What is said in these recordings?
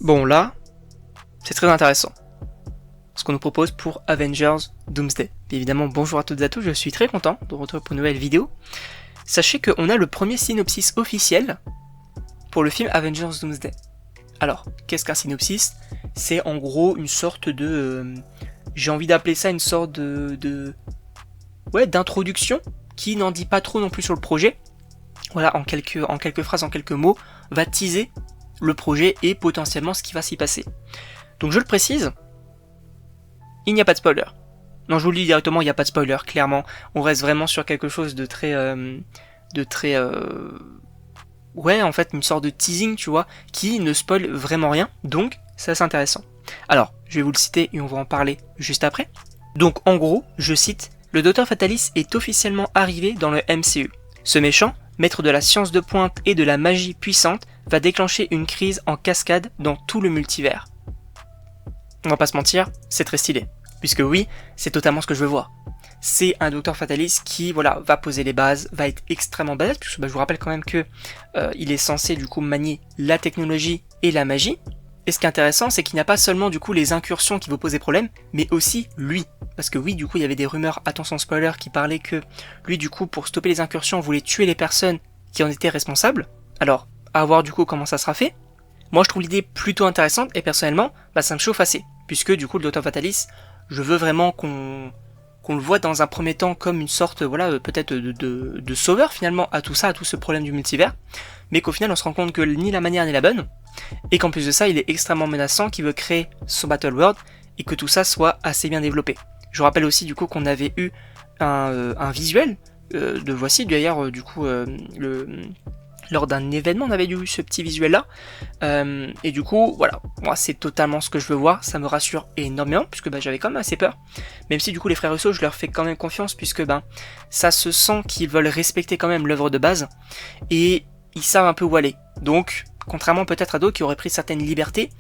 Bon là, c'est très intéressant. Ce qu'on nous propose pour Avengers Doomsday. Et évidemment, bonjour à toutes et à tous, je suis très content de retrouver pour une nouvelle vidéo. Sachez qu'on a le premier synopsis officiel pour le film Avengers Doomsday. Alors, qu'est-ce qu'un synopsis? C'est en gros une sorte de... j'ai envie d'appeler ça une sorte ouais, d'introduction, qui n'en dit pas trop non plus sur le projet. Voilà, en quelques phrases, en quelques mots, va teaser le projet et potentiellement ce qui va s'y passer. Donc je le précise, il n'y a pas de spoiler. Non, je vous le dis directement, il n'y a pas de spoiler, clairement. On reste vraiment sur quelque chose de très... ouais, en fait, une sorte de teasing, tu vois, qui ne spoil vraiment rien, donc c'est assez intéressant. Alors, je vais vous le citer et on va en parler juste après. Donc, en gros, je cite, « Le Docteur Fatalis est officiellement arrivé dans le MCU. Ce méchant, maître de la science de pointe et de la magie puissante, va déclencher une crise en cascade dans tout le multivers. » On va pas se mentir, c'est très stylé. Puisque oui, c'est totalement ce que je veux voir. C'est un Docteur Fatalis qui, voilà, va poser les bases, va être extrêmement badass, puisque je vous rappelle quand même que il est censé du coup manier la technologie et la magie. Et ce qui est intéressant, c'est qu'il n'y a pas seulement du coup les incursions qui vont poser problème, mais aussi lui. Parce que oui, du coup, il y avait des rumeurs, attention spoiler, qui parlaient que lui, du coup, pour stopper les incursions, voulait tuer les personnes qui en étaient responsables. Alors, à voir du coup comment ça sera fait. Moi, je trouve l'idée plutôt intéressante, et personnellement, bah, ça me chauffe assez. Puisque du coup, le Docteur Fatalis, je veux vraiment qu'on le voit dans un premier temps comme une sorte, voilà, peut-être de sauveur finalement à tout ça, à tout ce problème du multivers, mais qu'au final on se rend compte que ni la manière ni la bonne, et qu'en plus de ça il est extrêmement menaçant, qu'il veut créer son Battle World, et que tout ça soit assez bien développé. Je vous rappelle aussi du coup qu'on avait eu un visuel, de voici d'ailleurs du coup lors d'un événement, on avait eu ce petit visuel là, et du coup, voilà, moi c'est totalement ce que je veux voir, ça me rassure énormément, puisque bah, j'avais quand même assez peur, même si du coup les frères Russo, je leur fais quand même confiance, puisque ben, ça se sent qu'ils veulent respecter quand même l'œuvre de base, et ils savent un peu où aller, donc, contrairement peut-être à d'autres qui auraient pris certaines libertés,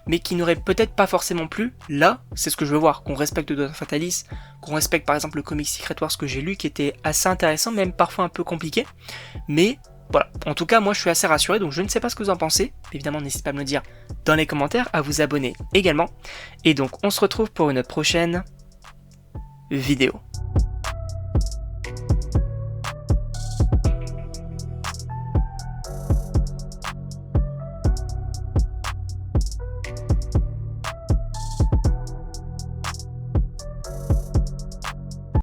mais qui n'auraient peut-être pas forcément plu, là, c'est ce que je veux voir, qu'on respecte Docteur Fatalis, qu'on respecte par exemple le comic Secret Wars que j'ai lu, qui était assez intéressant, même parfois un peu compliqué, mais voilà, en tout cas moi je suis assez rassuré, donc je ne sais pas ce que vous en pensez, évidemment n'hésitez pas à me le dire dans les commentaires, à vous abonner également, et donc on se retrouve pour une prochaine vidéo.